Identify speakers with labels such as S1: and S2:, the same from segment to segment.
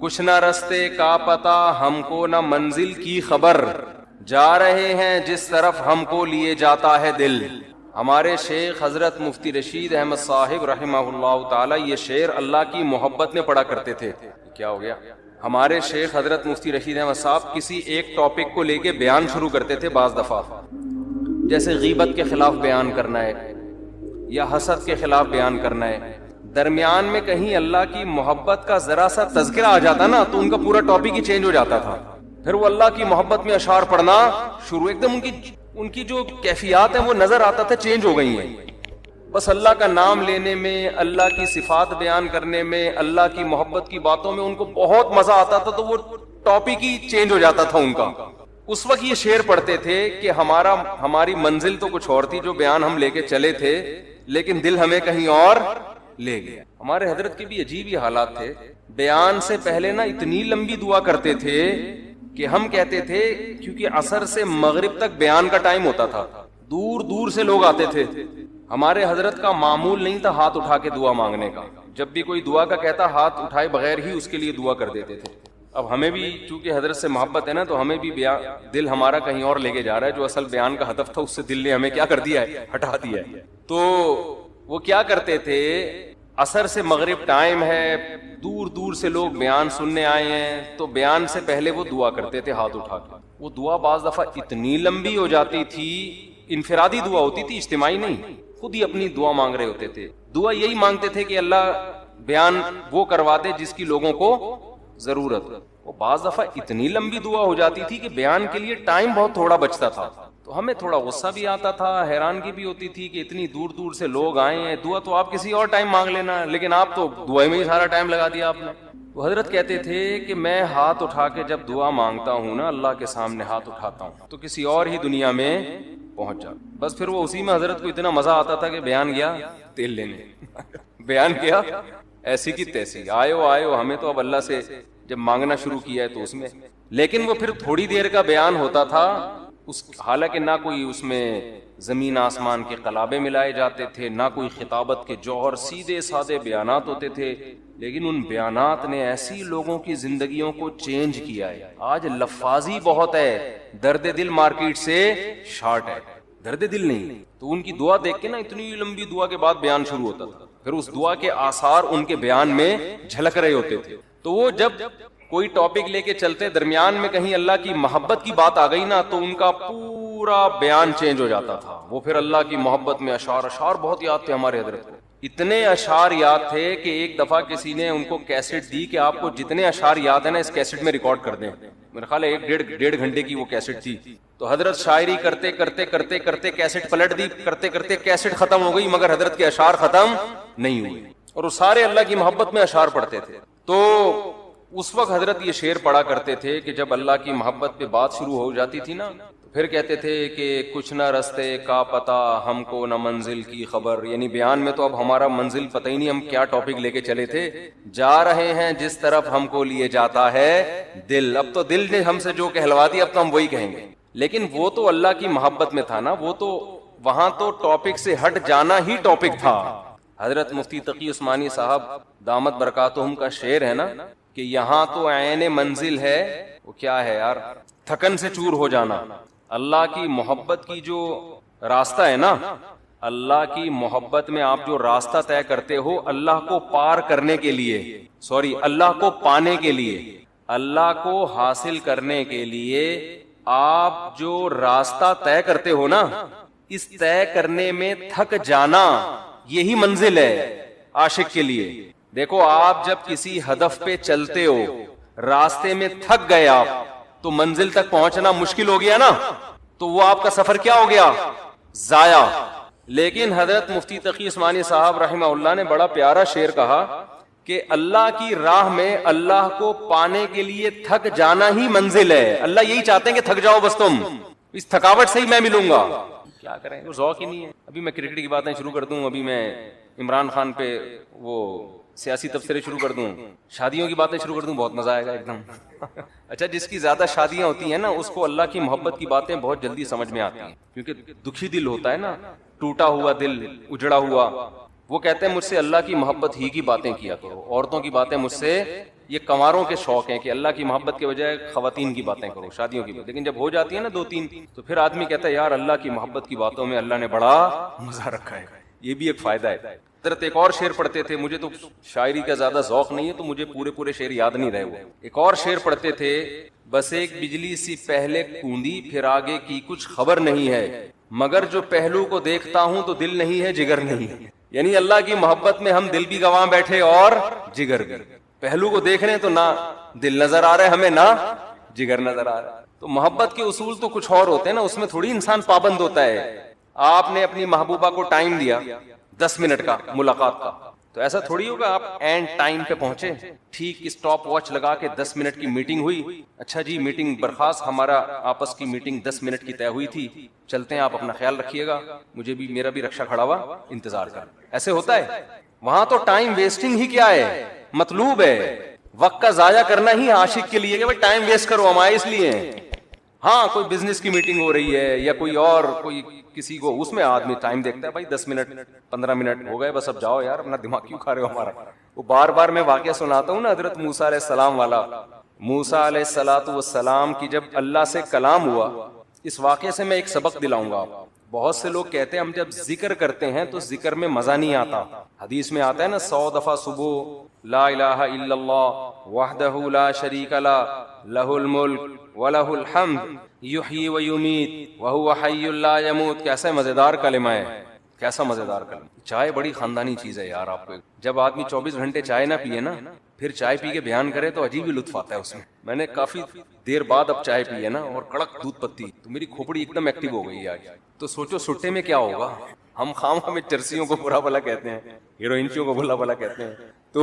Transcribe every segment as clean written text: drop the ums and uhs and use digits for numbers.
S1: کچھ نہ رستے کا پتہ ہم کو نہ منزل کی خبر، جا رہے ہیں جس طرف ہم کو لیے جاتا ہے دل۔ ہمارے شیخ حضرت مفتی رشید احمد صاحب رحمہ اللہ تعالی یہ شعر اللہ کی محبت میں پڑھا کرتے تھے۔ کیا ہو گیا؟ ہمارے شیخ حضرت مفتی رشید احمد صاحب کسی ایک ٹاپک کو لے کے بیان شروع کرتے تھے بعض دفعہ، جیسے غیبت کے خلاف بیان کرنا ہے یا حسد کے خلاف بیان کرنا ہے، درمیان میں کہیں اللہ کی محبت کا ذرا سا تذکرہ آ جاتا نا تو ان کا پورا ٹاپک ہی چینج ہو جاتا تھا، پھر وہ اللہ کی محبت میں اشعار پڑھنا شروع، ایک دم ان کی جو کیفیات ہیں وہ نظر آتا تھا چینج ہو گئی ہیں، بس اللہ کا نام لینے میں، اللہ کی صفات بیان کرنے میں، اللہ کی محبت کی باتوں میں ان کو بہت مزہ آتا تھا، تو وہ ٹاپک ہی چینج ہو جاتا تھا ان کا۔ اس وقت یہ شعر پڑھتے تھے کہ ہماری منزل تو کچھ اور تھی، جو بیان ہم لے کے چلے تھے، لیکن دل ہمیں کہیں اور لے گیا۔ ہمارے حضرت کے بھی عجیب ہی حالات تھے، بیان سے پہلے نا اتنی لمبی دعا کرتے تھے کہ ہم کہتے تھے، کیونکہ عصر سے مغرب تک بیان کا ٹائم ہوتا تھا، دور دور سے لوگ آتے تھے، ہمارے حضرت کا معمول نہیں تھا ہاتھ اٹھا کے دعا مانگنے کا، جب بھی کوئی دعا کا کہتا ہاتھ اٹھائے بغیر ہی اس کے لیے دعا کر دیتے تھے۔ اب ہمیں بھی چونکہ حضرت سے محبت ہے نا، تو ہمیں بھی دل ہمارا کہیں اور لے کے جا رہا ہے، جو اصل بیان کا ہدف تھا اس سے دل نے ہمیں کیا کر دیا ہے، ہٹا دیا ہے۔ تو وہ کیا کرتے تھے، عصر سے مغرب ٹائم ہے، دور دور سے لوگ بیان سننے آئے ہیں، تو بیان سے پہلے وہ دعا کرتے تھے ہاتھ اٹھا کے۔ وہ دعا بعض دفعہ اتنی لمبی ہو جاتی تھی، انفرادی دعا ہوتی تھی، اجتماعی نہیں، خود ہی اپنی دعا مانگ رہے ہوتے تھے۔ دعا یہی مانگتے تھے کہ اللہ بیان وہ کروا دے جس کی لوگوں کو ضرورت۔ وہ بعض دفعہ اتنی لمبی دعا ہو جاتی تھی کہ بیان کے لیے ٹائم بہت تھوڑا بچتا تھا، تو ہمیں تھوڑا غصہ بھی آتا تھا، حیرانگی بھی ہوتی تھی کہ اتنی دور دور سے لوگ آئے ہیں، دعا تو آپ کسی اور ٹائم مانگ لینا، لیکن آپ تو دعا میں ہی سارا ٹائم لگا دیا آپ نے۔ تو حضرت کہتے تھے کہ میں ہاتھ اٹھا کے جب دعا مانگتا ہوں نا، اللہ کے سامنے ہاتھ اٹھاتا ہوں تو کسی اور ہی دنیا میں پہنچ جاتا، بس پھر وہ اسی میں حضرت کو اتنا مزہ آتا تھا کہ بیان گیا تیل لینے بیان کیا ایسی کی تیسی، آئے ہمیں تو اب اللہ سے جب مانگنا شروع کیا ہے تو اس میں، لیکن وہ پھر تھوڑی دیر کا بیان ہوتا تھا، حالانکہ نہ کوئی اس میں زمین آسمان کے قلابے ملائے جاتے تھے، نہ کوئی خطابت کے جوہر، سیدھے سادے بیانات ہوتے تھے، لیکن ان بیانات نے ایسی لوگوں کی زندگیوں کو چینج کیا ہے۔ آج لفاظی بہت ہے، درد دل مارکیٹ سے شارٹ ہے، درد دل نہیں۔ تو ان کی دعا دیکھ کے نا اتنی لمبی دعا کے بعد بیان شروع ہوتا تھا، پھر اس دعا کے آثار ان کے بیان میں جھلک رہے ہوتے تھے۔ تو وہ جب کوئی ٹاپک لے کے چلتے، درمیان میں کہیں اللہ کی محبت کی بات آ گئی نا، تو ان کا پورا بیان چینج ہو جاتا تھا۔ وہ پھر اللہ کی محبت میں اشعار بہت یاد تھے ہمارے حضرت کو، اتنے اشعار یاد تھے کہ ایک دفعہ کسی نے ان کو کیسٹ دی کہ آپ کو جتنے اشعار یاد ہیں نا اس کیسٹ میں ریکارڈ کر دیں۔ میرا خیال ہے ڈیڑھ گھنٹے کی وہ کیسٹ تھی۔ تو حضرت شاعری کرتے کرتے کرتے کرتے کیسٹ پلٹ دی، کرتے کرتے کیسٹ ختم ہو گئی، مگر حضرت کے اشعار ختم نہیں ہوئے، اور وہ سارے اللہ کی محبت میں اشعار پڑھتے تھے۔ تو اس وقت حضرت یہ شعر پڑھا کرتے تھے کہ جب اللہ کی محبت پہ بات شروع ہو جاتی تھی نا، پھر کہتے تھے کہ کچھ نہ رستے کا پتہ ہم کو نہ منزل کی خبر، یعنی بیان میں تو اب ہمارا منزل پتہ ہی نہیں، ہم کیا ٹاپک لے کے چلے تھے، جا رہے ہیں جس طرف ہم کو لیے جاتا ہے دل۔ اب تو دل نے ہم سے جو کہلوا دی اب تو ہم وہی کہیں گے، لیکن وہ تو اللہ کی محبت میں تھا نا، وہ تو وہاں تو ٹاپک سے ہٹ جانا ہی ٹاپک تھا۔ حضرت مفتی تقی عثمانی صاحب دامت برکاتہم کا شعر ہے نا کہ یہاں تو عین منزل ہے، وہ کیا ہے یار، تھکن سے چور ہو جانا۔ اللہ کی محبت کی جو راستہ ہے نا، اللہ کی محبت میں آپ جو راستہ طے کرتے ہو اللہ کو پار کرنے کے لیے، اللہ کو پانے کے لیے، اللہ کو حاصل کرنے کے لیے آپ جو راستہ طے کرتے ہو نا، اس طے کرنے میں تھک جانا یہی منزل ہے عاشق کے لیے۔ دیکھو آپ جب کسی ہدف پہ چلتے ہو، راستے میں تھک گئے آپ، تو منزل تک پہنچنا مشکل ہو گیا نا، تو وہ آپ کا سفر کیا ہو گیا، ضائع۔ لیکن حضرت مفتی تقی عثمانی صاحب رحمہ اللہ نے بڑا پیارا شعر کہا کہ اللہ کی راہ میں اللہ کو پانے کے لیے تھک جانا ہی منزل ہے۔ اللہ یہی چاہتے ہیں کہ تھک جاؤ بس، تم اس تھکاوٹ سے ہی میں ملوں گا۔ کیا کریں، وہ ذوق ہی نہیں ہے۔ ابھی میں کرکٹ کی باتیں شروع کر دوں، ابھی میں عمران خان پہ وہ سیاسی تبصرے شروع کر دوں، شادیوں کی باتیں شروع کر دوں، بہت مزہ آئے گا ایک دم۔ اچھا، جس کی زیادہ شادیاں ہوتی ہیں نا اس کو اللہ کی محبت کی باتیں بہت جلدی سمجھ میں آتی ہیں، کیونکہ دکھی دل ہوتا ہے نا، ٹوٹا ہوا دل، اجڑا ہوا۔ وہ کہتے ہیں مجھ سے اللہ کی محبت ہی کی باتیں کیا کرو، عورتوں کی باتیں مجھ سے یہ کنواروں کے شوق ہیں کہ اللہ کی محبت کے بجائے خواتین کی باتیں کرو، شادیوں کی بات. لیکن جب ہو جاتی ہے نا 2-3 تو پھر آدمی کہتا ہے یار اللہ کی محبت کی باتوں میں اللہ نے بڑا مزہ رکھا ہے. یہ بھی ایک فائدہ ہے. حضرت ایک اور شعر پڑھتے تھے، مجھے تو شاعری کا زیادہ ذوق نہیں ہے تو مجھے پورے شعر یاد نہیں رہے. وہ ایک اور شعر پڑھتے تھے، بس ایک بجلی سی پہلے کوندی پھر آگے کی کچھ خبر نہیں ہے، مگر جو پہلو کو دیکھتا ہوں تو دل نہیں ہے جگر نہیں ہے. یعنی اللہ کی محبت میں ہم دل بھی گواں بیٹھے اور جگر بھی. پہلو کو دیکھ رہے ہیں تو نہ دل نظر آ رہا ہے ہمیں، نہ جگر نظر آ رہا ہے. تو محبت کے اصول تو کچھ اور ہوتے ہیں نا، اس میں تھوڑی انسان پابند ہوتا ہے. آپ نے اپنی محبوبہ کو ٹائم دیا 10 منٹ کا ملاقات کا، تو ایسا تھوڑی ہوگا آپ اینڈ ٹائم پہ پہنچے. ٹھیک اسٹاپ واچ لگا کے 10 منٹ کی میٹنگ ہوئی، اچھا جی میٹنگ برخاست، ہمارا آپس کی میٹنگ 10 منٹ کی طے ہوئی تھی، چلتے ہیں، آپ اپنا خیال رکھیے گا، مجھے بھی میرا بھی رکشا کھڑا ہوا انتظار کر. ایسے ہوتا ہے وہاں. تو ٹائم ویسٹنگ ہی کیا ہے، مطلوب ہے وقت کا ضائع کرنا ہی عاشق کے لیے کہ بھائی ٹائم ویسٹ کرو، ہم آئے اس لیے. ہاں کوئی بزنس کی میٹنگ ہو رہی ہے یا کوئی اور کوئی کسی کو، اس میں آدمی ٹائم دیکھتا ہے، بھائی 10 منٹ 15 منٹ ہو گئے بس اب جاؤ یار، اپنا دماغ کیوں کھا رہے ہو ہمارا. وہ بار بار میں واقعہ سناتا ہوں نا حضرت موسیٰ علیہ السلام والا. موسیٰ علیہ السلام کی جب اللہ سے کلام ہوا، اس واقعے سے میں ایک سبق دلاؤں گا. بہت سے لوگ کہتے ہیں ہم جب ذکر کرتے ہیں تو ذکر میں مزہ نہیں آتا. حدیث میں آتا ہے نا 100 دفعہ صبح لا الہ الا اللہ وحدہ لا شریک لہ لہ الملک ولہ الحمد یحیی و یمیت وہو حی لا یموت. کیسا مزیدار کلمہ ہے، کیسا مزیدار کلمہ. چائے بڑی خاندانی چیز ہے یار. آپ کو جب آدمی 24 گھنٹے چائے نہ پیے نا، پھر چائے پی کے بیان کرے تو عجیب ہی لطف آتا ہے اس میں. میں نے کافی دیر بعد اب چائے پی ہے نا اور کڑک دودھ پتی، تو میری کھوپڑی ایک دم ایکٹیو ہو گئی آج. تو سوچو سٹے میں کیا ہوگا. ہم خام میں چرسیوں کو برا بلا کہتے ہیں، ہیروئنچیوں کو برا بلا کہتے ہیں. تو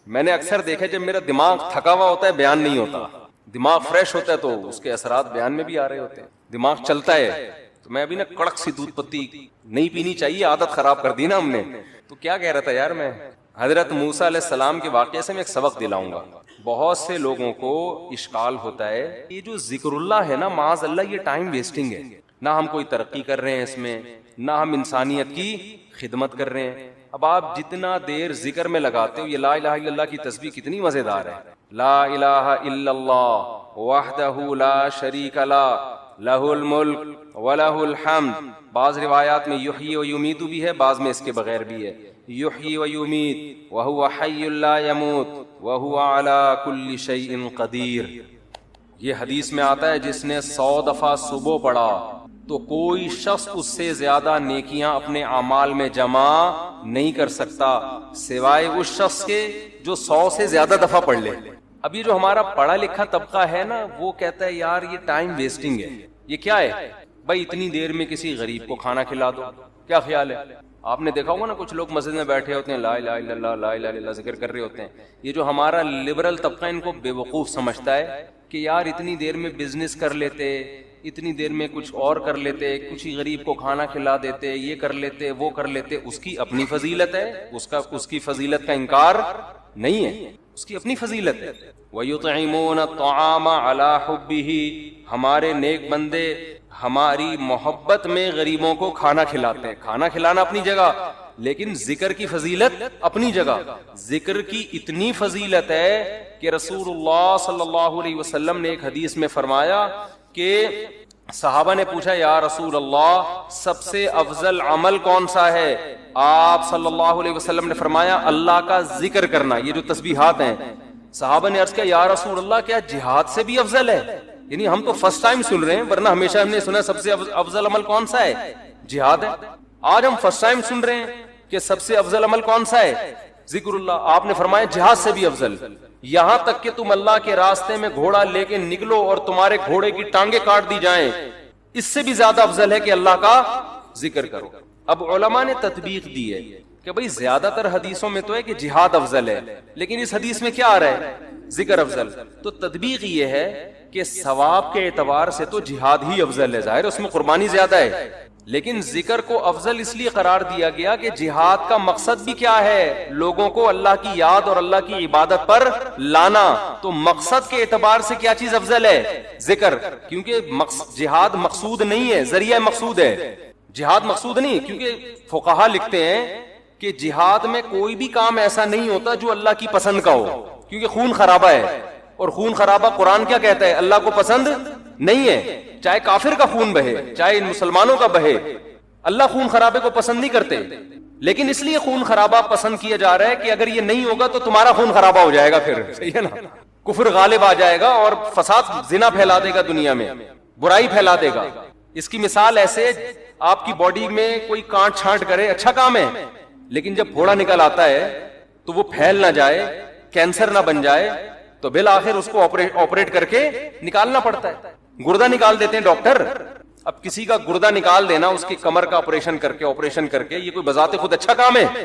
S1: میں نے اکثر دیکھا جب میرا دماغ تھکا ہوا ہوتا ہے بیان نہیں ہوتا، دماغ فریش ہوتا ہے تو اس کے اثرات بیان میں بھی آ رہے ہوتے ہیں. دماغ چلتا ہے. تو میں ابھی نا کڑک سی دودھ پتی نہیں پینی چاہیے، عادت خراب کر دی نا ہم نے. تو کیا کہہ رہا تھا یار میں، حضرت موسیٰ علیہ السلام کے واقعے سے میں ایک سبق دلاؤں گا. بہت سے لوگوں کو اشکال ہوتا ہے یہ جو ذکر اللہ ہے نا، معاذ اللہ یہ ٹائم ویسٹنگ ہے. نہ ہم کوئی ترقی کر رہے ہیں اس میں، نہ ہم انسانیت کی خدمت کر رہے ہیں. اب آپ جتنا دیر ذکر میں لگاتے ہو، یہ لا الہ الا اللہ کی تسبیح کتنی مزیدار ہے. لا الہ الا اللہ وحدہ لا شریک لہ لہ الملک ولہ الحمد. بعض روایات میں یحیی و یمیت بھی ہے، بعض میں اس کے بغیر بھی ہے. یحیی و یمیت وہو حی لا یموت وہو علی کل شیء قدیر. یہ حدیث میں آتا ہے جس نے 100 دفعہ صبح پڑھا تو کوئی شخص اس سے زیادہ نیکیاں اپنے اعمال میں جمع نہیں کر سکتا سوائے اس شخص کے جو 100 سے زیادہ دفعہ پڑھ لے. اب یہ جو ہمارا پڑھا لکھا طبقہ ہے نا، وہ کہتا ہے یار یہ ٹائم ویسٹنگ ہے. یہ کیا ہے بھائی، اتنی دیر میں کسی غریب کو کھانا کھلا دو. کیا خیال ہے؟ آپ نے دیکھا ہوگا نا کچھ لوگ مسجد میں بیٹھے ہوتے ہیں، لا الہ الا اللہ لا الہ الا اللہ ذکر کر رہے ہوتے ہیں. یہ جو ہمارا لبرل طبقہ ان کو بے وقوف سمجھتا ہے کہ یار اتنی دیر میں بزنس کر لیتے، اتنی دیر میں کچھ اور کر لیتے، کچھ ہی غریب کو کھانا کھلا دیتے، یہ کر لیتے وہ کر لیتے. اس کی اپنی فضیلت ہے، اس کی فضیلت کا انکار نہیں ہے، اس کی اپنی فضیلت ہے. وَيُطْعِمُونَ الطَّعَامَ عَلَى حُبِّهِ. ہمارے نیک بندے ہماری محبت میں غریبوں کو کھانا کھلاتے ہیں. کھانا کھلانا اپنی جگہ، لیکن ذکر کی فضیلت اپنی جگہ. ذکر کی اتنی فضیلت ہے کہ رسول اللہ صلی اللہ علیہ وسلم نے ایک حدیث میں فرمایا کہ صحابہ نے پوچھا یا رسول اللہ سب سے افضل عمل کون سا ہے؟ آپ صلی اللہ علیہ وسلم نے فرمایا اللہ کا ذکر کرنا. یہ جو تسبیحات ہیں، صحابہ نے عرض کیا یا رسول اللہ کیا جہاد سے بھی افضل ہے؟ یعنی ہم تو فرسٹ ٹائم سن رہے ہیں، ورنہ ہمیشہ ہم نے سنا سب سے افضل عمل کون سا ہے؟ جہاد ہے. آج ہم فرسٹ ٹائم سن رہے ہیں کہ سب سے افضل عمل کون سا ہے؟ ذکر اللہ. آپ نے فرمایا جہاد سے بھی افضل. یہاں تک کہ تم اللہ کے راستے میں گھوڑا لے کے نکلو اور تمہارے گھوڑے کی ٹانگیں کاٹ دی جائیں، اس سے بھی زیادہ افضل ہے کہ اللہ کا ذکر کرو. اب علماء نے تطبیق دی ہے کہ بھئی زیادہ تر حدیثوں میں تو ہے کہ جہاد افضل ہے، لیکن اس حدیث میں کیا آ رہا ہے؟ ذکر افضل. تو تطبیق یہ ہے کہ ثواب کے اعتبار سے تو جہاد ہی افضل ہے، ظاہر اس میں قربانی زیادہ ہے، لیکن ذکر کو افضل اس لیے قرار دیا گیا کہ جہاد کا مقصد بھی کیا ہے؟ لوگوں کو اللہ کی یاد اور اللہ کی عبادت پر لانا. تو مقصد کے اعتبار سے کیا چیز افضل ہے؟ ذکر. کیونکہ جہاد مقصود نہیں ہے، ذریعہ مقصود ہے. جہاد مقصود نہیں، کیونکہ فقہا لکھتے ہیں کہ جہاد میں کوئی بھی کام ایسا نہیں ہوتا جو اللہ کی پسند کا ہو. کیونکہ خون خرابہ ہے، اور خون خرابہ قرآن کیا کہتا ہے؟ اللہ کو پسند نہیں ہے، چاہے کافر کا خون بہے چاہے مسلمانوں کا بہے، اللہ خون خرابے کو پسند نہیں کرتے. لیکن اس لیے خون خرابہ پسند کیا جا رہا ہے کہ اگر یہ نہیں ہوگا تو تمہارا خون خرابہ ہو جائے گا، پھر صحیح ہے نا، کفر غالب آ جائے گا اور فساد زنا پھیلا دے گا، دنیا میں برائی پھیلا دے گا. اس کی مثال ایسے، آپ کی باڈی میں کوئی کانٹ چھانٹ کرے اچھا کام ہے، لیکن جب پھوڑا نکل آتا ہے تو وہ پھیل نہ جائے، کینسر نہ بن جائے، تو بالآخر اس کو آپریٹ کر کے نکالنا پڑتا ہے. گردہ نکال دیتے ہیں ڈاکٹر. اب کسی کا گردہ نکال دینا، اس کی کمر کا آپریشن کر کے یہ کوئی بذات خود اچھا کام ہے؟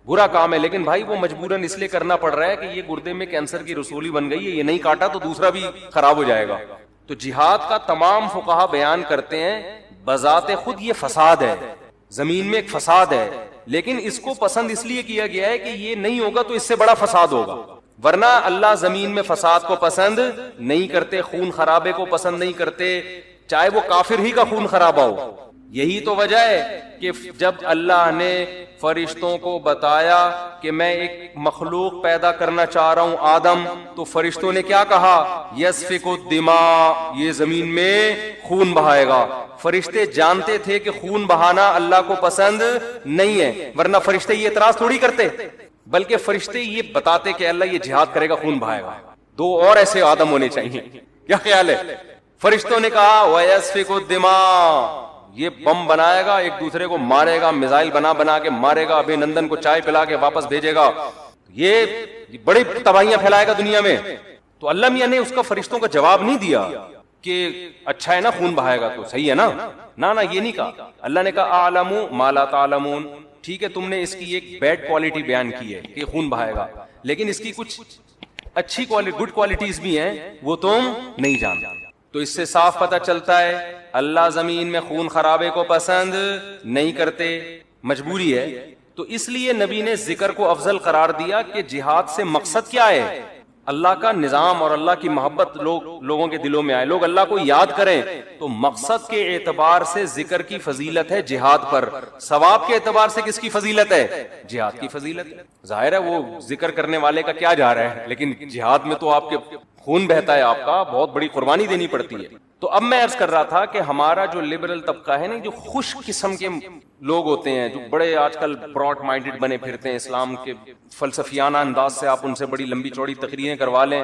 S1: برا کام ہے. لیکن بھائی وہ مجبوراً اس لیے کرنا پڑ رہا ہے کہ یہ گردے میں کینسر کی رسولی بن گئی ہے، یہ نہیں کاٹا تو دوسرا بھی خراب ہو جائے گا. تو جہاد کا تمام فقہا بیان کرتے ہیں بذات خود یہ فساد ہے، زمین میں ایک فساد ہے، لیکن اس کو پسند اس لیے کیا گیا ہے کہ یہ نہیں ہوگا تو اس سے بڑا فساد ہوگا. ورنہ اللہ زمین میں فساد کو پسند نہیں کرتے، خون خرابے کو پسند نہیں کرتے، چاہے وہ کافر ہی کا خون خرابہ ہو. یہی تو وجہ ہے کہ جب اللہ نے فرشتوں کو بتایا کہ میں ایک مخلوق پیدا کرنا چاہ رہا ہوں آدم، تو فرشتوں نے کیا کہا؟ یسفک الدماء، یہ زمین میں خون بہائے گا. فرشتے جانتے تھے کہ خون بہانا اللہ کو پسند نہیں ہے، ورنہ فرشتے یہ اعتراض تھوڑی کرتے، بلکہ فرشتے یہ بتاتے کہ اللہ یہ جہاد کرے گا، خون بہائے گا. دو اور ایسے آدم ہونے چاہیے. کیا خیال ہے؟ فرشتوں نے کہا وَيَسْفِكُ الدِّمَاء، یہ بم بنائے گا، ایک دوسرے کو مارے گا، میزائل بنا کے مارے گا، ابھی نندن کو چائے پلا کے واپس بھیجے گا، یہ بڑی تباہیاں پھیلائے گا دنیا میں. تو اللہ میاں نے اس کا فرشتوں کا جواب نہیں دیا کہ اچھا ہے نا خون بہائے گا تو صحیح ہے نا، نہ یہ نہیں کہا. اللہ نے کہا اعلم ما لا تعلمون، ٹھیک ہے تم نے اس کی ایک بیڈ کوالٹی بیان کی ہے کہ خون بہائے گا، لیکن اس کی کچھ اچھی گڈ کوالٹیز بھی ہیں، وہ تم نہیں جانتے. تو اس سے صاف پتہ چلتا ہے اللہ زمین میں خون خرابے کو پسند نہیں کرتے، مجبوری ہے. تو اس لیے نبی نے ذکر کو افضل قرار دیا کہ جہاد سے مقصد کیا ہے؟ اللہ کا نظام اور اللہ کی محبت لوگوں کے دلوں میں آئے، لوگ اللہ کو یاد کریں. تو مقصد کے اعتبار سے ذکر کی فضیلت ہے جہاد پر، ثواب کے اعتبار سے کس کی فضیلت ہے؟ جہاد کی فضیلت ہے. ظاہر ہے وہ ذکر کرنے والے کا کیا جا رہا ہے، لیکن جہاد میں تو آپ کے خون بہتا ہے، آپ کا بہت بڑی قربانی دینی پڑتی ہے. تو اب میں عرض کر رہا تھا کہ ہمارا جو لبرل طبقہ ہے نا، جو خوش قسم کے لوگ ہوتے ہیں، جو بڑے آج کل براڈ مائنڈڈ بنے پھرتے ہیں، اسلام کے فلسفیانہ انداز سے آپ ان سے بڑی لمبی چوڑی تقریریں کروا لیں،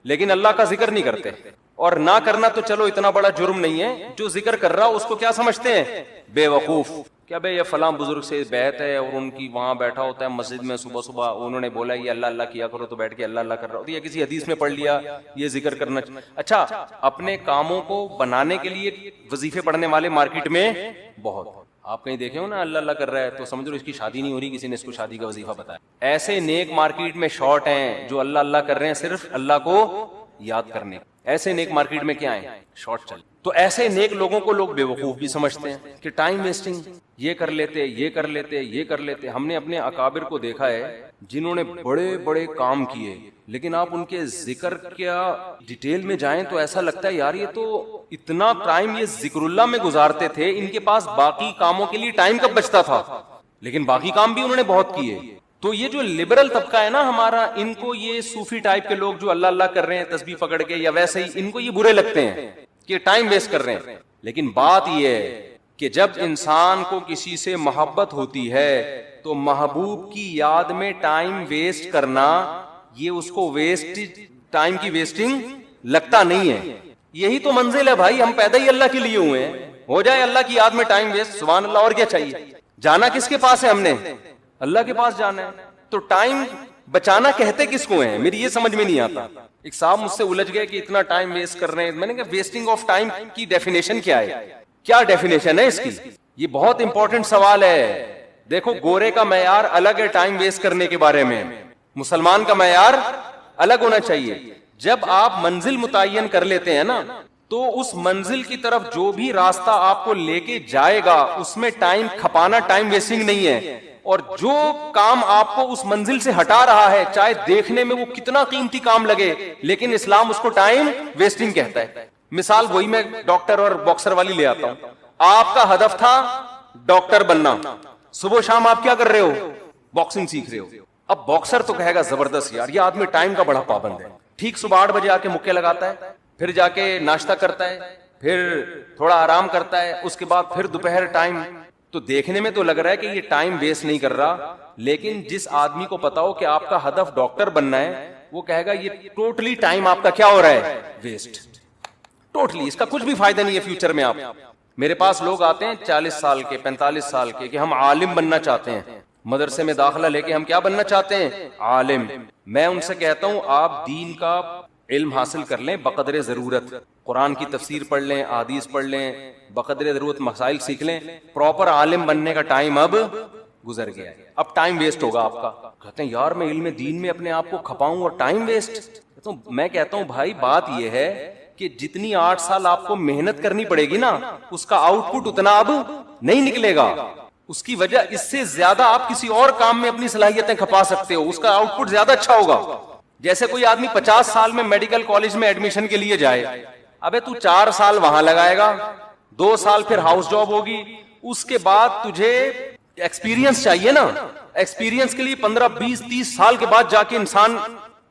S1: لیکن اللہ کا ذکر نہیں کرتے. اور نہ کرنا تو چلو اتنا بڑا جرم نہیں ہے، جو ذکر کر رہا اس کو کیا سمجھتے ہیں؟ بے وقوف. کیا بھائی یہ فلاں بزرگ سے بیعت ہے اور ان کی وہاں بیٹھا ہوتا ہے مسجد میں، صبح صبح انہوں نے بولا یہ اللہ اللہ کیا کرو تو بیٹھ کے اللہ اللہ کر رہا ہوتا ہے، یا کسی حدیث میں پڑھ لیا یہ ذکر کرنا. اچھا، اپنے کاموں کو بنانے کے لیے وظیفے پڑھنے والے مارکیٹ میں بہت، آپ کہیں دیکھے ہو نا اللہ اللہ کر رہا ہے تو سمجھ لو اس کی شادی نہیں ہو رہی، کسی نے اس کو شادی کا وظیفہ بتایا. ایسے نیک مارکیٹ میں شارٹ ہیں جو اللہ اللہ کر رہے ہیں صرف اللہ کو یاد کرنے. ایسے نیک مارکیٹ میں کیا ہیں؟ شارٹ چل. تو ایسے نیک لوگوں کو لوگ بے وقوف بھی سمجھتے ہیں کہ ٹائم ویسٹنگ، یہ کر لیتے یہ کر لیتے یہ کر لیتے. ہم نے اپنے اکابر کو دیکھا ہے جنہوں نے بڑے بڑے کام کیے، لیکن آپ ان کے ذکر کیا ڈیٹیل میں جائیں تو ایسا لگتا ہے یار یہ تو اتنا ٹائم یہ ذکر اللہ میں گزارتے تھے، ان کے پاس باقی کاموں کے لیے ٹائم کب بچتا تھا؟ لیکن باقی کام بھی انہوں نے بہت کیے. تو یہ جو لبرل طبقہ ہے نا ہمارا، ان کو یہ صوفی ٹائپ کے لوگ جو اللہ اللہ کر رہے ہیں تسبیح پکڑ کے یا ویسے ہی، ان کو یہ برے لگتے ہیں کہ ٹائم ویسٹ کر رہے ہیں. لیکن بات یہ ہے کہ جب انسان کو کسی سے محبت ہوتی ہے تو محبوب کی یاد میں ٹائم ویسٹ کرنا، یہ اس کو ویسٹ ٹائم کی ویسٹنگ لگتا نہیں ہے. یہی تو منزل ہے بھائی، ہم پیدا ہی اللہ کے لیے ہوئے ہیں. ہو جائے اللہ کی یاد میں ٹائم ویسٹ، سبحان اللہ، اور کیا چاہیے؟ جانا کس کے پاس ہے ہم نے؟ اللہ کے پاس جانا ہے. تو ٹائم بچانا کہتے کس کو ہیں؟ میری یہ سمجھ میں نہیں آتا. ایک صاحب مجھ سے الجھ گئے کہ اتنا ٹائم ویسٹ کر رہے ہیں. میں نے کہا ویسٹنگ آف ٹائم کی ڈیفینیشن کیا ہے؟ کیا ڈیفینیشن ہے اس کی؟ یہ بہت امپورٹنٹ سوال ہے. دیکھو گورے کا معیار الگ ہے ٹائم ویسٹ کرنے کے بارے میں، مسلمان کا معیار الگ ہونا چاہیے. جب آپ منزل متعین کر لیتے ہیں نا، تو اس منزل کی طرف جو بھی راستہ آپ کو لے کے جائے گا اس میں ٹائم کھپانا ٹائم ویسٹنگ نہیں ہے. اور جو کام آپ کو اس منزل سے ہٹا رہا ہے، چاہے دیکھنے میں وہ کتنا قیمتی کام لگے، لیکن اسلام اس کو ٹائم ویسٹنگ کہتا ہے. مثال وہی میں ڈاکٹر اور باکسر والی لے آتا ہوں. آپ کا ہدف تھا ڈاکٹر بننا، صبح شام آپ کیا کر رہے ہو؟ باکسنگ سیکھ رہے ہو. اب باکسر تو کہے گا زبردست یار یہ آدمی ٹائم کا بڑا پابند ہے، ٹھیک صبح 8 بجے آ کے مکے لگاتا ہے، پھر جا کے ناشتہ کرتا ہے، پھر تھوڑا آرام کرتا ہے، اس کے بعد پھر دوپہر ٹائم. تو دیکھنے میں تو لگ رہا ہے کہ یہ ٹائم ویسٹ نہیں کر رہا، لیکن جس آدمی کو پتا ہو کہ آپ کا ہدف ڈاکٹر بننا ہے وہ کہے گا یہ ٹوٹلی ٹائم آپ کا کیا ہو رہا ہے، ویسٹ. ٹوٹلی اس کا کچھ بھی فائدہ نہیں ہے فیوچر میں. آپ میرے پاس لوگ آتے ہیں 40 سال کے 45 سال کے کہ ہم عالم بننا چاہتے ہیں، مدرسے میں داخلہ لے کے ہم کیا بننا چاہتے ہیں، عالم. میں ان سے کہتا ہوں آپ دین کا علم حاصل کر لیں بقدر ضرورت، قرآن کی تفسیر پڑھ لیں، احادیث پڑھ لیں، بقدر ضرورت مسائل سیکھ لیں. پراپر عالم بننے کا ٹائم اب گزر گیا ہے، اب ٹائم ویسٹ ہوگا آپ کا. کہتے ہیں یار میں علم دین میں اپنے آپ کو کھپاؤں اور ٹائم ویسٹ. تو میں کہتا ہوں بھائی بات یہ ہے کہ جتنی 8 سال آپ کو محنت کرنی پڑے گی نا اس کا آؤٹ پٹ اتنا اب نہیں نکلے گا. اس کی وجہ اس سے زیادہ آپ کسی اور کام میں اپنی صلاحیتیں کھپا سکتے ہو، اس کا آؤٹ پٹ زیادہ اچھا ہوگا. جیسے کوئی آدمی 50 سال میں میڈیکل کالج میں ایڈمیشن کے لیے جائے، ابے تو 4 سال وہاں لگائے گا، 2 سال پھر ہاؤس جاب ہوگی، اس کے بعد تجھے ایکسپیرینس چاہیے نا. ایکسپیرینس کے لیے 15 20 30 سال کے بعد جا کے انسان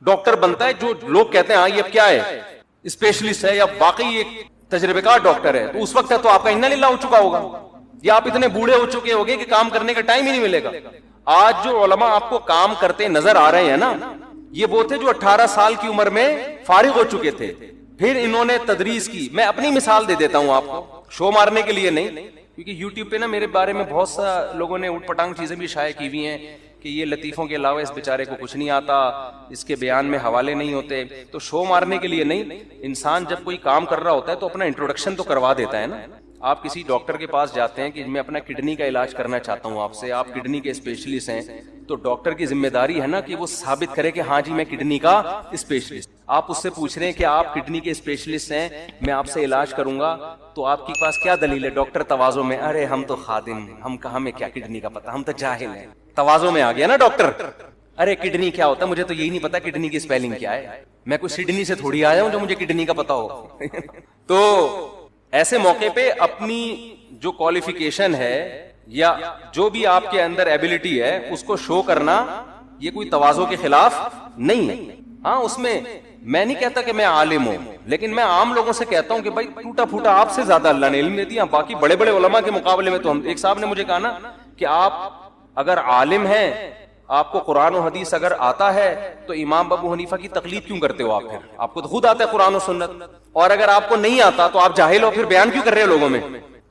S1: ڈاکٹر بنتا ہے، جو لوگ کہتے ہیں ہاں یہ کیا ہے اسپیشلسٹ ہے یا واقعی ایک تجربے کار ڈاکٹر ہے. تو اس وقت ہے تو آپ کا انا للہ ہو چکا ہوگا، یا آپ اتنے بوڑھے ہو چکے ہوگے کہ کام کرنے کا ٹائم ہی نہیں ملے گا. آج جو علماء آپ کو کام کرتے نظر آ رہے ہیں نا یہ وہ تھے جو 18 سال کی عمر میں فارغ ہو چکے تھے، پھر انہوں نے تدریس کی. میں اپنی مثال دے دیتا ہوں آپ کو، شو مارنے کے لیے نہیں، کیونکہ یوٹیوب پہ نا میرے بارے میں بہت سا لوگوں نے اٹھ پٹانگ چیزیں بھی شائع کی ہوئی ہیں کہ یہ لطیفوں کے علاوہ اس بیچارے کو کچھ نہیں آتا، اس کے بیان میں حوالے نہیں ہوتے. تو شو مارنے کے لیے نہیں، انسان جب کوئی کام کر رہا ہوتا ہے تو اپنا انٹروڈکشن تو کروا دیتا ہے نا. آپ کسی ڈاکٹر کے پاس جاتے ہیں کہ میں اپنا کڈنی کا علاج کرنا چاہتا ہوں آپ سے، آپ کڈنی کے اسپیشلسٹ ہیں، تو ڈاکٹر کی ذمہ داری ہے نا کہ وہ ثابت کرے کہ ہاں جی میں کڈنی کا اسپیشلسٹ. آپ اس سے پوچھ رہے ہیں کہ آپ کڈنی کے اسپیشلسٹ ہیں، میں آپ سے علاج کروں گا، تو آپ کے پاس کیا دلیل ہے؟ ڈاکٹر تواضع میں، ارے ہم تو خادم، ہم کہاں میں کیا کڈنی کا پتہ، ہم تو جاہل ہیں. تواضع میں آ گیا نا ڈاکٹر، ارے کڈنی کیا ہوتا ہے مجھے تو یہی نہیں پتا کڈنی کی اسپیلنگ کیا ہے، میں کوئی سڈنی سے تھوڑی آیا ہوں جو مجھے کڈنی کا پتا ہو. تو ایسے موقع پہ اپنی جو کوالیفیکیشن ہے یا جو بھی آپ کے اندر ایبلٹی ہے اس کو شو کرنا یہ کوئی تواضع کے خلاف نہیں ہے. ہاں اس میں میں نہیں کہتا کہ میں عالم ہوں، لیکن میں عام لوگوں سے کہتا ہوں کہ بھائی ٹوٹا پھوٹا آپ سے زیادہ اللہ نے علم دے دیا. باقی بڑے بڑے علماء کے مقابلے میں تو ہم، ایک صاحب نے مجھے کہا نا کہ آپ اگر عالم ہیں، آپ کو قرآن و حدیث اگر آتا ہے تو امام ابو حنیفہ کی تقلید کیوں کرتے ہو؟ آپ پھر آپ کو تو خود آتا ہے قرآن و سنت، اور اگر آپ کو نہیں آتا تو آپ جاہل ہو، پھر بیان کیوں کر رہے ہو لوگوں میں؟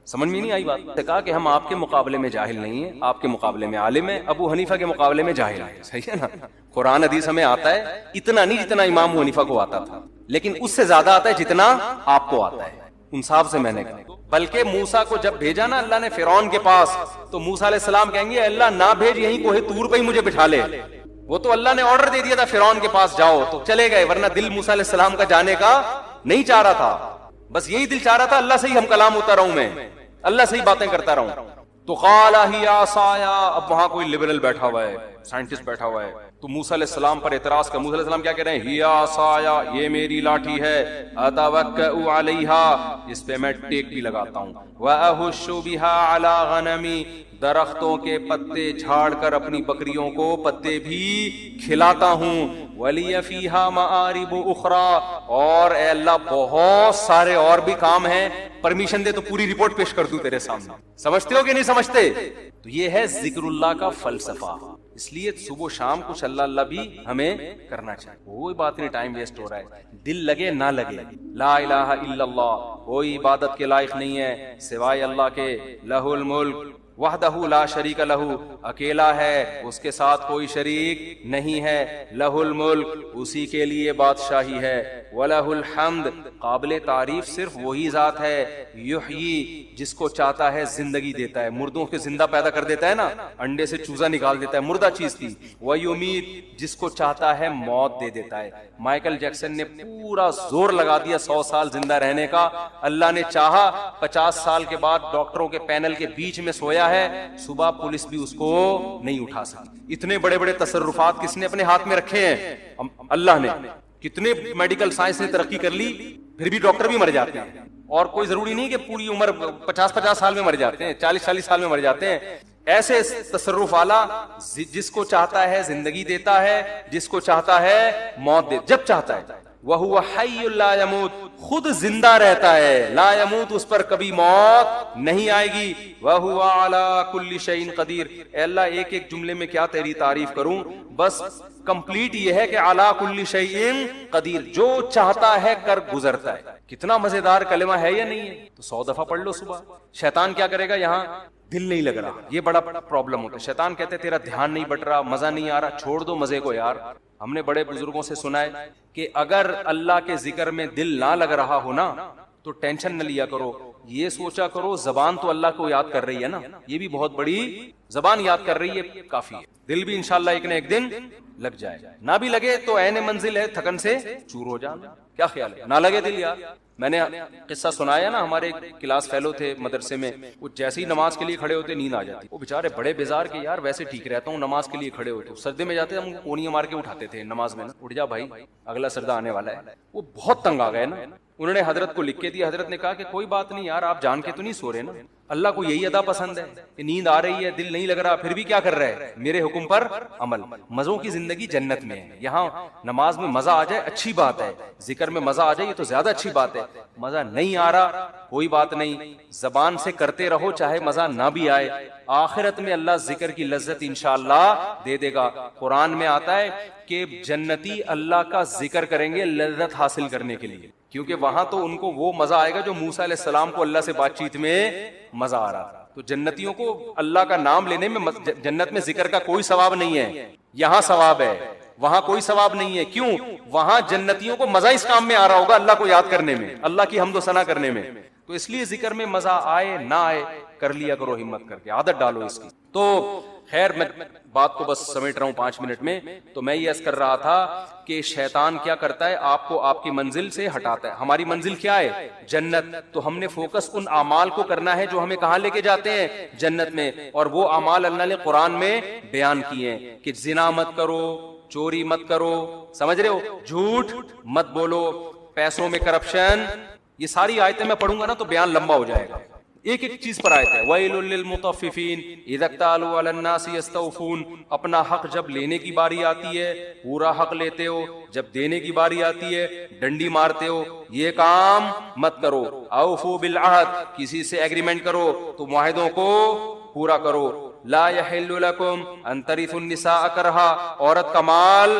S1: سمجھ میں نہیں آئی بات. کہا کہ ہم آپ کے مقابلے میں جاہل نہیں ہیں، آپ کے مقابلے میں عالم ہیں، ابو حنیفہ کے مقابلے میں جاہل ہیں. صحیح ہے نا؟ قرآن حدیث ہمیں آتا ہے اتنا نہیں جتنا امام ابو حنیفہ کو آتا تھا، لیکن اس سے زیادہ آتا ہے جتنا آپ کو آتا ہے. انصاف سے میں نے کہا. بلکہ موسیٰ کو جب بھیجا نا اللہ نے فرعون کے پاس، تو موسیٰ علیہ السلام کہیں گے اللہ نہ بھیج، یہیں کوہ طور پہ ہی مجھے بٹھا لے. وہ تو اللہ نے آرڈر دے دیا تھا فرعون کے پاس جاؤ، تو چلے گئے، ورنہ دل موسیٰ علیہ السلام کا جانے کا نہیں چاہ رہا تھا. بس یہی دل چاہ رہا تھا اللہ سے ہی ہم کلام ہوتا رہوں، میں اللہ سے ہی باتیں کرتا رہوں. تو قال ہی عصایا، اب وہاں کوئی لبرل بیٹھا ہوا ہے، سائنٹسٹ بیٹھا ہوا ہے، تو موسیٰ علیہ السلام پر اعتراض کر. موسیٰ علیہ السلام کیا کہہ رہے ہیں؟ ہی عصایا، یہ میری لاٹھی ہے، اتوکئ علیہا، اس پہ میں ٹیک بھی لگاتا ہوں، واہش بہا علی غنمی، درختوں کے پتے جھاڑ کر اپنی بکریوں کو پتے بھی کھلاتا ہوں، ولی فیہا معارب اخری، اور اے اللہ بہت سارے اور بھی کام ہیں، پرمیشن دے تو پوری رپورٹ پیش کر دوں تیرے سامنے. سمجھتے ہو کہ نہیں سمجھتے؟ تو یہ ہے ذکر اللہ کا فلسفہ. اس لیے صبح و شام کچھ اللہ اللہ بھی ہمیں کرنا چاہیے. کوئی بات نہیں ٹائم ویسٹ ہو رہا ہے، دل لگے نہ لگے. لا الہ الا اللہ، کوئی عبادت کے لائق نہیں ہے سوائے اللہ کے. لہ الملک وحدہ لا شریک لہ، اکیلا ہے، اس کے ساتھ کوئی شریک نہیں ہے. لہ الملک، اسی کے لیے بادشاہی ہے. وَلَهُ الْحَمْدُ، قابل تعریف صرف وہی ذات ہے. یحیی، جس کو چاہتا ہے زندگی دیتا ہے، مردوں کے زندہ پیدا کر دیتا ہے نا، انڈے سے چوزا نکال دیتا ہے، مردہ چیز تھی. وَيُمِيتُ، جس کو چاہتا ہے موت دے دیتا ہے. مائیکل جیکسن نے پورا زور لگا دیا 100 سال زندہ رہنے کا، اللہ نے چاہا 50 سال کے بعد ڈاکٹروں کے پینل کے بیچ میں سویا ہے، صبح پولیس بھی اس کو نہیں اٹھا سکی. اتنے بڑے بڑے تصرفات کس نے اپنے ہاتھ میں رکھے ہیں؟ اللہ نے. کتنے میڈیکل سائنس نے ترقی کر لی، پھر بھی ڈاکٹر بھی مر جاتے ہیں. اور کوئی ضروری نہیں کہ پوری عمر 50 سال میں مر جاتے ہیں، 40 سال میں مر جاتے ہیں. ایسے تصرف والا جس کو چاہتا ہے زندگی دیتا ہے، جس کو چاہتا ہے موت دے، جب چاہتا ہے. وَهُوَ حَيٌّ لَا يَمُوتُ، خود زندہ رہتا ہے، لا يموت، اس پر کبھی موت نہیں آئے گی. وَهُوَ عَلَى كُلِّ شَيْءٍ قَدِيرٌ. اے اللہ ایک ایک جملے میں کیا تیری تعریف کروں، بس کمپلیٹ یہ ہے کہ عَلَى كُلِّ شَيْءٍ قدیر، جو چاہتا ہے کر گزرتا ہے. کتنا مزیدار کلمہ ہے یا نہیں ہے؟ تو 100 دفعہ پڑھ لو صبح. شیطان کیا کرے گا؟ یہاں دل نہیں لگ رہا، یہ بڑا پرابلم ہوتا ہے. شیطان کہتے تیرا دھیان نہیں بٹ رہا، مزہ نہیں آ رہا، چھوڑ دو مزے کو یار. ہم نے بڑے بزرگوں سے سنا ہے کہ اگر اللہ کے ذکر میں دل نہ لگ رہا ہو نا تو ٹینشن نہ لیا کرو، یہ سوچا کرو زبان تو اللہ کو یاد کر رہی ہے نا، یہ بھی بہت بڑی زبان یاد کر رہی ہے، کافی ہے. دل بھی انشاءاللہ ایک نہ ایک دن لگ جائے، نہ بھی لگے تو عین منزل ہے، تھکن سے چور ہو جانا. کیا خیال ہے؟ نہ لگے دل یار. میں نے قصہ سنایا نا، ہمارے کلاس فیلو تھے مدرسے میں، وہ جیسے ہی نماز کے لیے کھڑے ہوتے نیند آ جاتی. وہ بےچارے بڑے بیزار کے یار ویسے ٹھیک رہتا ہوں، نماز کے لیے کھڑے ہوتے سجدے میں جاتے ہم کونیاں مار کے اٹھاتے تھے نماز میں، اٹھ جا بھائی اگلا سجدہ آنے والا ہے. وہ بہت تنگ آ گئے نا، انہوں نے حضرت کو لکھ کے دیا. حضرت نے کہا کہ کوئی بات نہیں یار، آپ جان کے تو نہیں سو رہے نا، اللہ کو یہی ادا پسند ہے کہ نیند آ رہی ہے، دل نہیں لگ رہا، پھر بھی کیا کر رہے ہیں؟ میرے حکم پر عمل. مزوں کی زندگی جنت میں ہے. یہاں نماز میں مزہ آ جائے اچھی بات ہے، ذکر میں مزہ آ جائے تو زیادہ اچھی بات ہے. مزہ نہیں آ رہا کوئی بات نہیں، زبان سے کرتے رہو چاہے مزہ نہ بھی آئے. آخرت میں اللہ ذکر کی لذت انشاءاللہ دے دے گا. قرآن میں آتا ہے کہ جنتی اللہ کا ذکر کریں گے لذت حاصل کرنے کے لیے، کیونکہ وہاں تو ان کو وہ مزہ آئے گا جو موسیٰ علیہ السلام کو اللہ سے بات چیت میں مزہ آ رہا. تو جنتیوں کو اللہ کا نام لینے میں جنت میں ذکر کا کوئی ثواب نہیں ہے، یہاں ثواب ہے، وہاں کوئی ثواب نہیں ہے. کیوں؟ وہاں جنتیوں کو مزہ اس کام میں آ رہا ہوگا، اللہ کو یاد کرنے میں، اللہ کی حمد و ثنا کرنے میں. تو اس لیے ذکر میں مزہ آئے نہ آئے کر لیا کرو، ہمت کر کے عادت ڈالو اس کی. تو خیر میں بات کو بس سمیٹ رہا ہوں 5 منٹ میں. تو میں یہ عرض کر رہا تھا کہ شیطان کیا کرتا ہے؟ آپ کو آپ کی منزل سے ہٹاتا ہے. ہماری منزل کیا ہے؟ جنت. تو ہم نے فوکس ان اعمال کو کرنا ہے جو ہمیں کہاں لے کے جاتے ہیں؟ جنت میں. اور وہ اعمال اللہ نے قرآن میں بیان کیے ہیں کہ زنا مت کرو، چوری مت کرو، سمجھ رہے ہو، جھوٹ مت بولو، پیسوں میں کرپشن. یہ ساری آیتیں میں پڑھوں گا نا تو بیان لمبا ہو جائے گا، ایک ایک چیز پر آیت ہے. وَيْلٌ لِّلْمُطَفِّفِينَ اِذَا اكْتَالُوا عَلَى النَّاسِ يَسْتَوْفُونَ. اپنا حق جب لینے کی باری آتی ہے پورا حق لیتے ہو، جب دینے کی باری آتی ہے ڈنڈی مارتے ہو. یہ کام مت کرو. اوفوا بالعہد، کسی سے ایگریمنٹ کرو تو معاہدوں کو پورا کرو. لا يحل لكم ان ترثوا النساء کرہا، عورت کا مال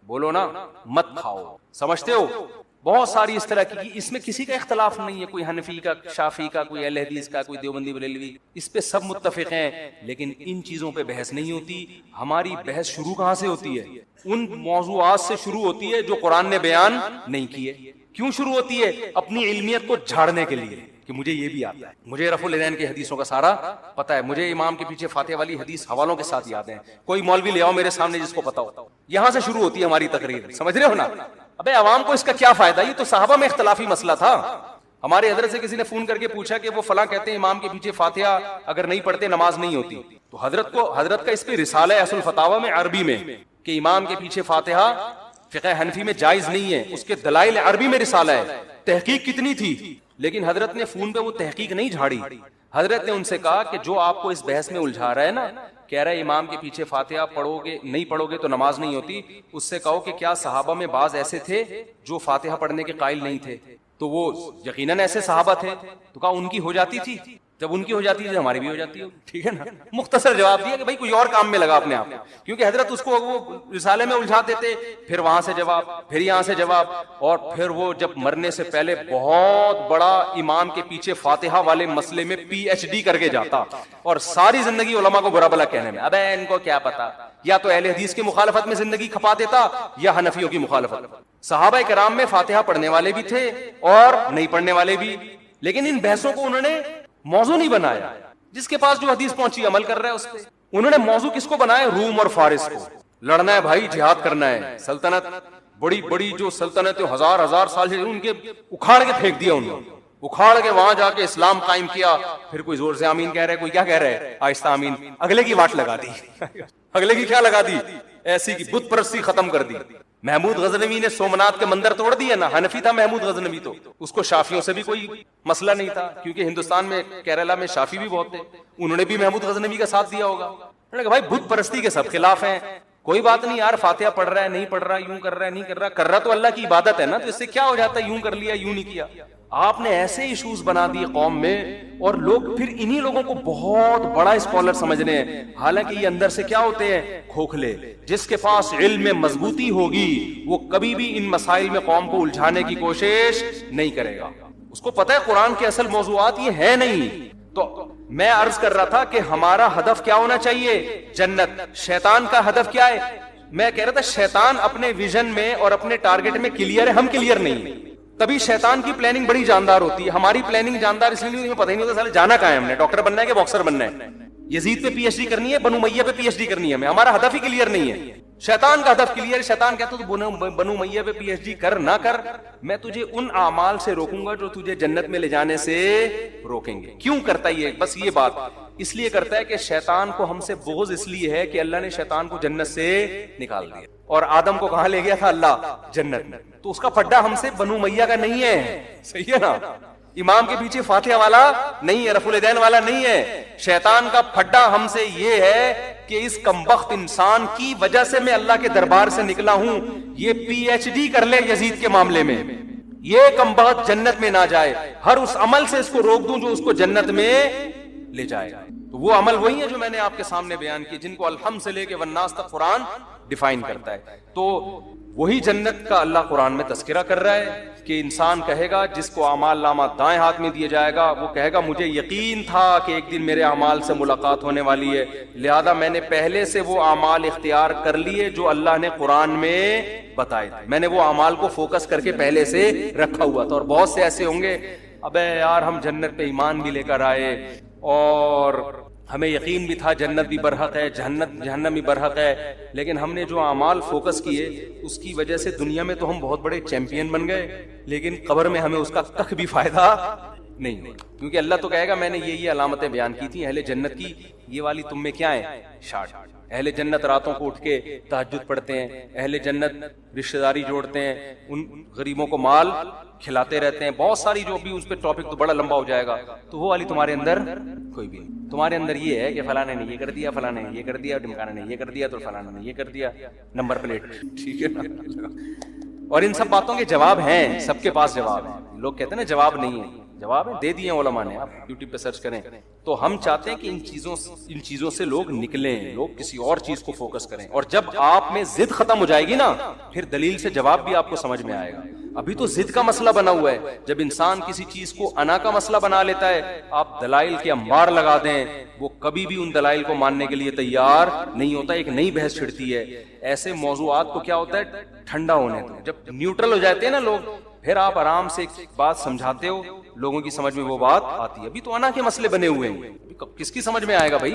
S1: بولو نا مت کھاؤ. سمجھتے ہو؟ بہت ساری اس طرح کی، اس میں کسی کا اختلاف نہیں ہے، کوئی حنفی کا، شافعی کا، کوئی اہل حدیث کا، کوئی دیوبندی بریلوی، اس پہ سب متفق ہیں. لیکن ان چیزوں پہ بحث نہیں ہوتی. ہماری بحث شروع کہاں سے ہوتی ہے؟ ان موضوعات سے شروع ہوتی ہے جو قرآن نے بیان نہیں کیے. کیوں شروع ہوتی ہے؟ اپنی علمیت کو جھاڑنے کے لیے کہ مجھے یہ بھی آتا ہے، مجھے رفع الیدین کی حدیثوں کا سارا پتا ہے، مجھے امام کے پیچھے فاتحہ والی حدیث حوالوں کے ساتھ یاد ہے. کوئی مولوی لے آؤ میرے سامنے جس کو پتا ہو. یہاں سے شروع ہوتی ہے ہماری تقریر. سمجھ رہے ہو نا؟ ابے عوام کو اس کا کیا فائدہ؟ یہ تو صحابہ میں اختلافی مسئلہ تھا. ہمارے حضرت سے کسی نے فون کر کے پوچھا کہ وہ فلاں کہتے ہیں امام کے پیچھے فاتحہ اگر نہیں پڑھتے نماز نہیں ہوتی. تو حضرت کا اس پہ رسالہ ہے اصل الفتاوی میں عربی میں کہ امام کے پیچھے فاتحہ فقہ حنفی میں جائز نہیں ہے. اس کے دلائل عربی میں رسالہ ہے. تحقیق کتنی تھی، لیکن حضرت نے فون پہ وہ تحقیق نہیں جھاڑی. حضرت نے ان سے کہا کہ جو آپ کو اس بحث میں الجھا رہا ہے نا، کہہ رہا ہے امام کے پیچھے فاتحہ نہیں پڑھو گے تو نماز نہیں ہوتی، اس سے کہو کہ کیا صحابہ میں بعض ایسے تھے جو فاتحہ پڑھنے کے قائل نہیں تھے؟ تو وہ یقیناً ایسے صحابہ تھے. تو کہا ان کی ہو جاتی تھی، جب ان کی ہو جاتی ہے ہماری بھی ہو جاتی ہے. ٹھیک ہے نا؟ مختصر جواب دیا کہ بھائی کوئی اور کام میں لگا اپنے آپ، کیونکہ حضرت اس کو وہ رسالے میں الجھاتے تھے، پھر وہاں سے جواب، پھر یہاں سے جواب، اور پھر وہ جب مرنے سے پہلے بہت بڑا امام کے پیچھے فاتحہ والے مسئلے میں PhD کر کے جاتا اور ساری زندگی علماء کو برا بلا کہنے میں. ابے ان کو کیا پتا، یا تو اہل حدیث کی مخالفت میں زندگی کھپا دیتا یا حنفیوں کی مخالفت. صحابہ کرام میں فاتحہ پڑھنے والے بھی تھے اور نہیں پڑھنے والے بھی، لیکن ان بحثوں کو انہوں نے موضوع نہیں بنایا. جس کے پاس جو حدیث پہنچی عمل کر رہا ہے اس پہ. انہوں نے موضوع کس کو بنایا؟ روم اور فارس کو. لڑنا ہے بھائی، جہاد کرنا ہے. سلطنت بڑی بڑی جو سلطنتیں ہزار سال سے ان کے اکھاڑ کے پھینک دیا، انہوں نے اکھاڑ کے وہاں جا کے اسلام قائم کیا. پھر کوئی زور سے آمین کہہ رہا ہے، کوئی کیا کہہ رہا ہے آہستہ آمین. اگلے کی واٹ لگا دی. اگلے کی کیا لگا دی؟ ایسی کی بت پرستی ختم کر دی. محمود غزنوی نے سومنات کے مندر توڑ دیے نا, حنفی تھا محمود غزنوی, تو اس کو شافیوں سے بھی کوئی مسئلہ نہیں تھا, کیونکہ ہندوستان میں کیرلا میں شافی بھی بہت تھے, انہوں نے بھی محمود غزنوی کا ساتھ دیا ہوگا. انہوں نے کہا بھائی بت پرستی کے سب خلاف ہیں, کوئی بات نہیں یار, فاتحہ پڑھ رہا ہے نہیں پڑھ رہا, یوں کر رہا ہے نہیں کر رہا تو اللہ کی عبادت ہے نا, تو اس سے کیا ہو جاتا ہے, یوں کر لیا یوں نہیں کیا. آپ نے ایسے ایشوز بنا دیے قوم میں, اور لوگ پھر انہی لوگوں کو بہت بڑا اسکالر سمجھ رہے ہیں, حالانکہ یہ اندر سے کیا ہوتے ہیں, کھوکھلے. جس کے پاس علم میں مضبوطی ہوگی وہ کبھی بھی ان مسائل میں قوم کو الجھانے کی کوشش نہیں کرے گا, اس کو پتہ ہے قرآن کے اصل موضوعات یہ ہے نہیں. تو میں عرض کر رہا تھا کہ ہمارا ہدف کیا ہونا چاہیے, جنت. شیطان کا ہدف کیا ہے, میں کہہ رہا تھا شیطان اپنے ویژن میں اور اپنے ٹارگٹ میں کلیئر ہے, ہم کلیئر نہیں. تبھی شیطان کی پلاننگ بڑی جاندار ہوتی ہے, ہماری پلاننگ جاندار اس لیے نہیں, پتہ ہی نہیں ہوتا جانا کہاں ہے, ہم نے ڈاکٹر بننا ہے کہ باکسر بننا ہے, یزید پہ پی ایچ ڈی کرنی ہے, بنو امیہ پہ پی ایچ ڈی کرنی ہے, ہمیں ہمارا ہدف ہی کلیئر نہیں ہے. شیطان کا ہدف کلیئر ہے, شیطان کہتا ہے تو بنو امیہ پہ پی ایچ ڈی کر نہ کر, میں تجھے ان اعمال سے روکوں گا جو تجھے جنت میں لے جانے سے روکیں گے. کیوں کرتا ہے یہ, بس یہ بات اس لیے کرتا ہے کہ شیطان کو ہم سے بغض اس لیے ہے کہ اللہ نے شیطان کو جنت سے نکال دیا, اور آدم کو کہاں لے گیا تھا اللہ, جنت میں. تو اس کا پڈا ہم سے بنو امیہ کا نہیں ہے, صحیح ہے نا, امام کے پیچھے فاتحہ والا نہیں ہے, رفع الیدین والا نہیں ہے. شیطان کا پھڈا ہم سے یہ ہے کہ اس کمبخت انسان کی وجہ سے میں اللہ کے دربار سے نکلا ہوں, یہ پی ایچ ڈی کر لے یزید کے معاملے میں, یہ کمبخت جنت میں نہ جائے, ہر اس عمل سے اس کو روک دوں جو اس کو جنت میں لے جائے. تو وہ عمل وہی ہے جو میں نے آپ کے سامنے بیان کی, جن کو الحمد سے لے کے والناس تک قرآن ڈیفائن کرتا ہے. تو وہی جنت کا اللہ قرآن میں تذکرہ کر رہا ہے کہ انسان کہے گا, جس کو اعمال نامہ دائیں ہاتھ میں دیے جائے گا, وہ کہے گا مجھے یقین تھا کہ ایک دن میرے اعمال سے ملاقات ہونے والی ہے, لہذا میں نے پہلے سے وہ اعمال اختیار کر لیے جو اللہ نے قرآن میں بتائے تھے, میں نے وہ اعمال کو فوکس کر کے پہلے سے رکھا ہوا تھا. اور بہت سے ایسے ہوں گے, ابے یار ہم جنت پہ ایمان بھی لے کر آئے اور ہمیں یقین بھی تھا جنت بھی برحق ہے, جہنم بھی برحق ہے, لیکن ہم نے جو اعمال فوکس کیے اس کی وجہ سے دنیا میں تو ہم بہت بڑے چیمپئن بن گئے, لیکن قبر میں ہمیں اس کا کخ بھی فائدہ نہیں ہے, کیونکہ اللہ تو کہے گا میں نے یہ علامتیں بیان کی تھی اہل جنت کی, یہ والی تم میں کیا ہے, شارٹ. اہل جنت راتوں کو اٹھ کے تہجد پڑھتے ہیں, اہل جنت رشتہ داری جوڑتے ہیں, ان غریبوں کو مال کھلاتے رہتے ہیں, بہت ساری جو بھی اس پہ ٹاپک تو بڑا لمبا ہو جائے گا. تو وہ والی تمہارے اندر کوئی بھی نہیں. تمہارے اندر یہ ہے کہ فلانے نے یہ کر دیا, فلانے نے یہ کر دیا, ڈمکانے نے یہ کر دیا, تو فلانے نے یہ کر دیا, نمبر پلیٹ, ٹھیک ہے نا. اور ان سب باتوں کے جواب ہیں, سب کے پاس جواب ہیں. لوگ کہتے ہیں نا جواب نہیں ہے, جواب دے دیے علماء نے, آپ یوٹیوب پہ سرچ کریں. تو ہم چاہتے ہیں کہ ان چیزوں سے لوگ نکلیں, لوگ کسی اور چیز کو فوکس کریں. اور جب آپ میں ضد ختم ہو جائے گی نا, پھر دلیل سے جواب بھی آپ کو سمجھ میں آئے گا. ابھی تو ضد کا مسئلہ بنا ہوا ہے. جب انسان کسی چیز کو انا کا مسئلہ بنا لیتا ہے, آپ دلائل کے انبار لگا دیں, وہ کبھی بھی ان دلائل کو ماننے کے لیے تیار نہیں ہوتا, ایک نئی بحث چھڑتی ہے. ایسے موضوعات کو کیا ہوتا ہے, ٹھنڈا ہونے دو. جب نیوٹرل ہو جاتے ہیں نا لوگ, پھر آپ آرام سے ایک بات سمجھاتے ہو, لوگوں کی سمجھ میں وہ بات آتی ہے. ابھی تو انا کے مسئلے بنے ہوئے ہیں, کس کی سمجھ میں آئے گا بھائی,